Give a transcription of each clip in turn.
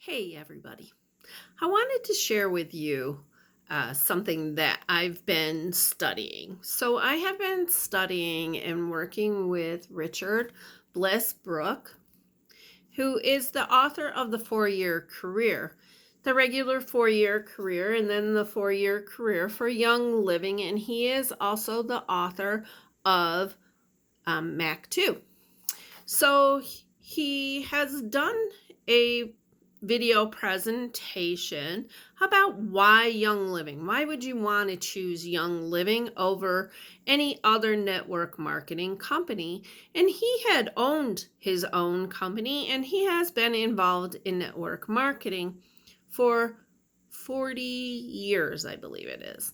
Hey, everybody. I wanted to share with you something that I've been studying. So, I have been studying and working with Richard Bliss Brooke, who is the author of The 4 Year Career, the regular 4 year career, and then the 4 year career for Young Living. And he is also the author of Mac 2. So he has done a video presentation about why Young Living. Why would you want to choose Young Living over any other network marketing company? And he had owned his own company and he has been involved in network marketing for 40 years, I believe it is.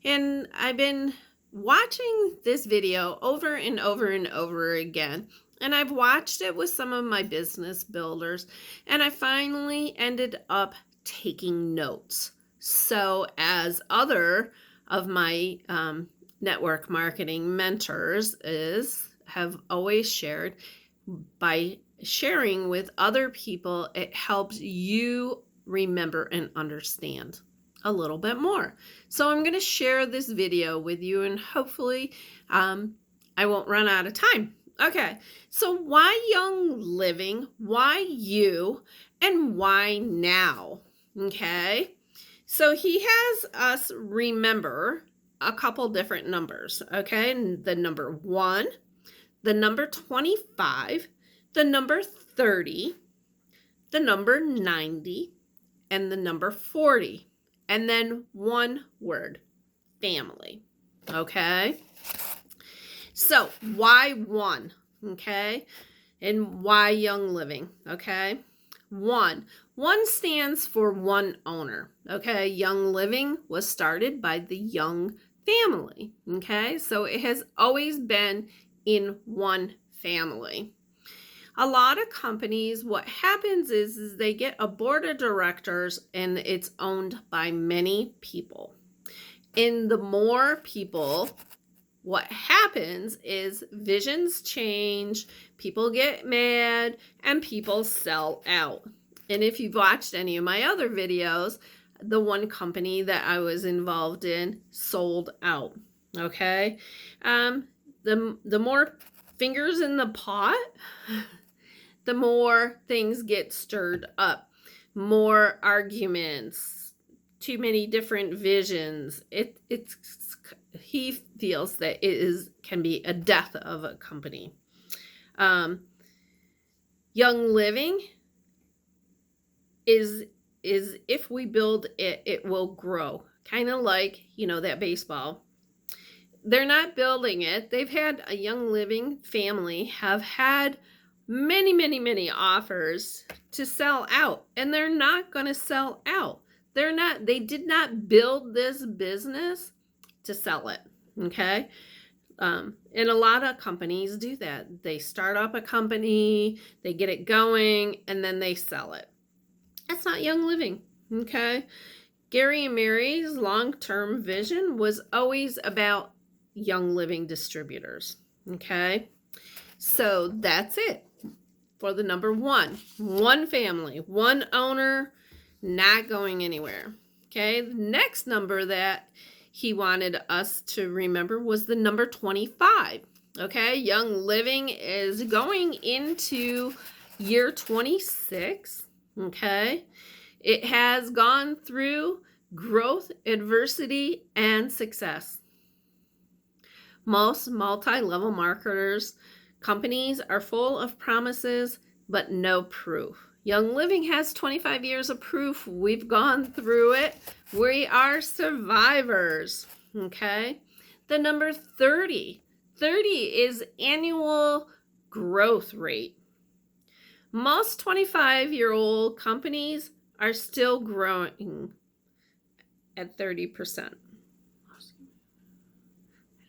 And I've been watching this video over and over and over again. And I've watched it with some of my business builders. And I finally ended up taking notes. So, as other of my network marketing mentors have always shared, by sharing with other people, it helps you remember and understand a little bit more. So I'm going to share this video with you and hopefully I won't run out of time. Okay, so why Young Living, why you, and why now? Okay, so he has us remember a couple different numbers. Okay, the number 1, the number 25, the number 30, the number 90, and the number 40. And then one word, family. Okay. So why 1? Okay. And why Young Living? Okay. 1 stands for one owner. Okay. Young Living was started by the Young family. Okay. So it has always been in one family. A lot of companies, what happens is they get a board of directors and it's owned by many people. And the more people, what happens is visions change, people get mad, and people sell out. And if you've watched any of my other videos, the one company that I was involved in sold out. Okay. The more fingers in the pot, the more things get stirred up, more arguments, too many different visions. He feels that can be a death of a company. Young Living is if we build it, it will grow. Kind of like, that baseball. They're not building it. They've had a Young Living family have had many offers to sell out, and they're not going to sell out. They did not build this business to sell it. Okay. And a lot of companies do that. They start up a company, they get it going, and then they sell it. That's not Young Living. Okay. Gary and Mary's long-term vision was always about Young Living distributors. Okay. So that's it for the number 1. One family, one owner, not going anywhere. Okay. The next number that he wanted us to remember was the number 25. Okay. Young Living is going into year 26. Okay. It has gone through growth, adversity, and success. Most multi-level marketers companies are full of promises, but no proof. Young Living has 25 years of proof. We've gone through it. We are survivors. Okay. The number 30. 30 is annual growth rate. Most 25-year-old companies are still growing at 30%. I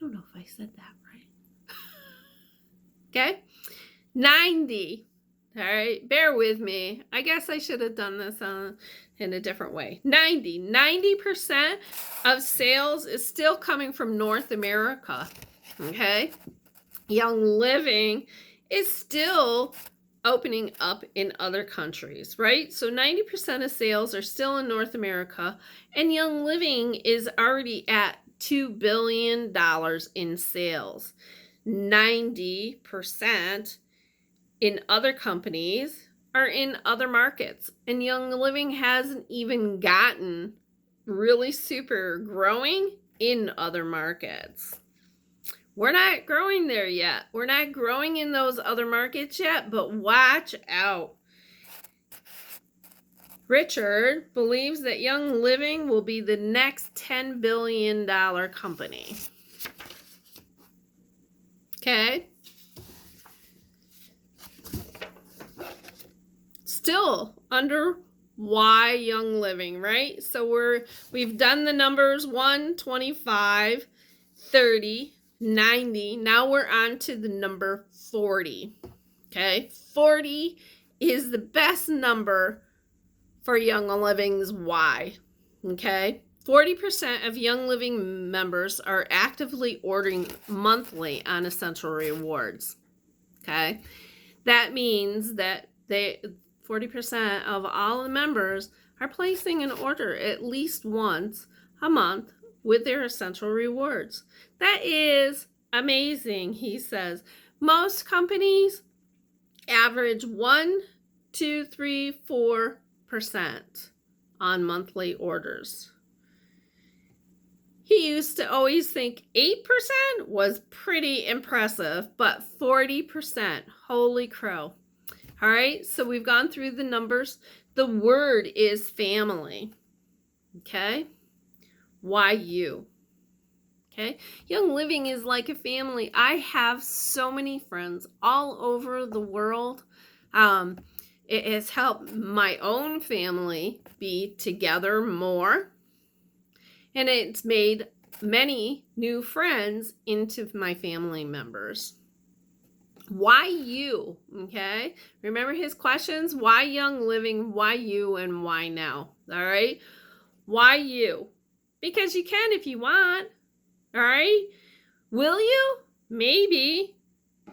don't know if I said that right. Okay. 90. All right. Bear with me. I guess I should have done this in a different way. 90% of sales is still coming from North America. Okay. Young Living is still opening up in other countries, right? So 90% of sales are still in North America, and Young Living is already at $2 billion in sales. 90% in other companies are in other markets, and Young Living hasn't even gotten really super growing in other markets. We're not growing there yet. We're not growing in those other markets yet, but watch out. Richard believes that Young Living will be the next $10 billion company. Okay? Still under why Young Living, right? So we've done the numbers 1, 25, 30, 90. Now we're on to the number 40. Okay? 40 is the best number for Young Living's why. Okay? 40% of Young Living members are actively ordering monthly on Essential Rewards. Okay? That means that 40% of all the members are placing an order at least once a month with their Essential Rewards. That is amazing, he says. Most companies average 1, 2, 3, 4% on monthly orders. He used to always think 8% was pretty impressive, but 40%, holy crow. All right, so we've gone through the numbers. The word is family. Okay? Why you? Okay? Young Living is like a family. I have so many friends all over the world. It has helped my own family be together more. And it's made many new friends into my family members. Why you? Okay? Remember his questions? Why Young Living? Why you? And why now? All right? Why you? Because you can if you want. All right? Will you? Maybe.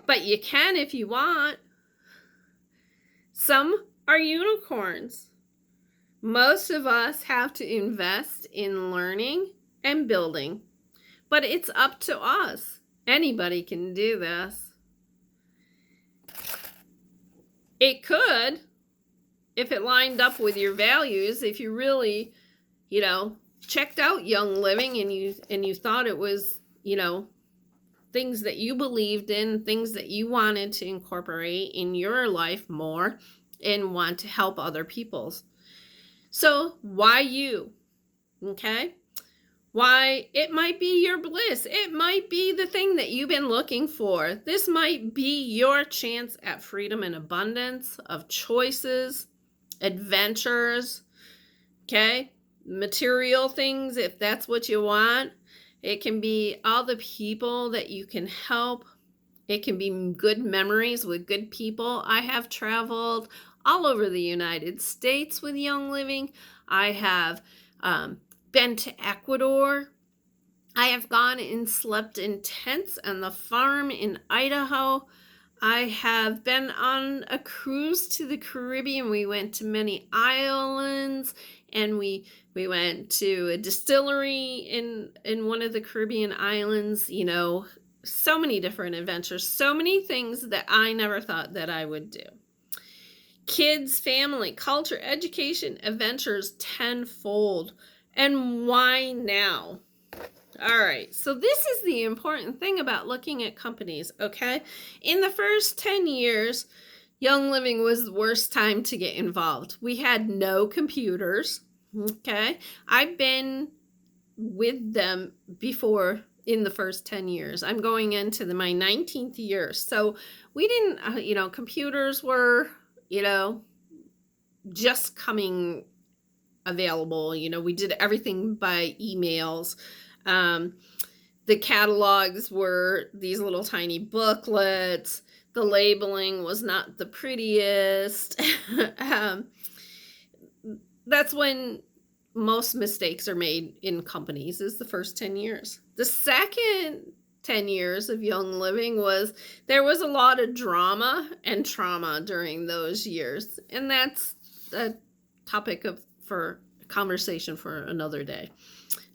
But you can if you want. Some are unicorns. Most of us have to invest in learning and building. But it's up to us. Anybody can do this. It could, if it lined up with your values, if you really, checked out Young Living and you thought it was, things that you believed in, things that you wanted to incorporate in your life more and want to help other people's. So why you? Okay? Why, it might be your bliss. It might be the thing that you've been looking for. This might be your chance at freedom and abundance of choices, adventures, okay? Material things, if that's what you want. It can be all the people that you can help. It can be good memories with good people. I have traveled all over the United States with Young Living. I have been to Ecuador. I have gone and slept in tents on the farm in Idaho. I have been on a cruise to the Caribbean. We went to many islands, and we went to a distillery in one of the Caribbean islands. So many different adventures, so many things that I never thought that I would do. Kids, family, culture, education, adventures tenfold. And why now? All right, so this is the important thing about looking at companies, okay? In the first 10 years, Young Living was the worst time to get involved. We had no computers, okay? I've been with them before in the first 10 years. I'm going into my 19th year. So we didn't, computers were, just coming available. We did everything by emails. The catalogs were these little tiny booklets. The labeling was not the prettiest. That's when most mistakes are made in companies, is the first 10 years. The second 10 years of Young Living was there was a lot of drama and trauma during those years. And that's a topic of for conversation for another day.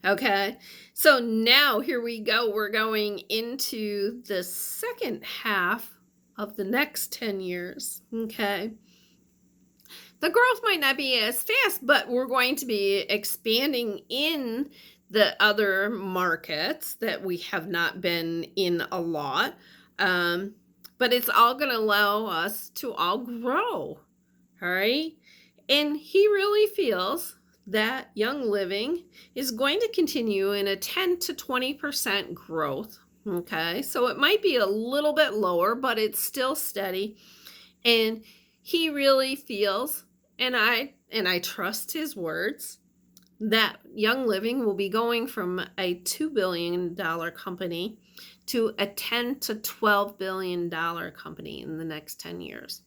Okay. So now here we go. We're going into the second half of the next 10 years. Okay. The growth might not be as fast, but we're going to be expanding in the other markets that we have not been in a lot. Um, but it's all going to allow us to all grow. All right. And he really feels that Young Living is going to continue in a 10 to 20% growth. Okay. So it might be a little bit lower, but it's still steady. And he really feels, and I trust his words, that Young Living will be going from a $2 billion company to a $10 to $12 billion company in the next 10 years.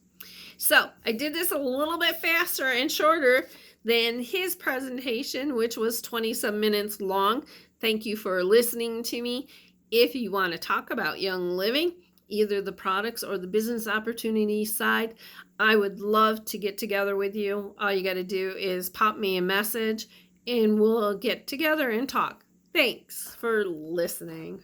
So I did this a little bit faster and shorter than his presentation, which was 27 minutes long. Thank you for listening to me. If you want to talk about Young Living, either the products or the business opportunity side, I would love to get together with you. All you got to do is pop me a message and we'll get together and talk. Thanks for listening.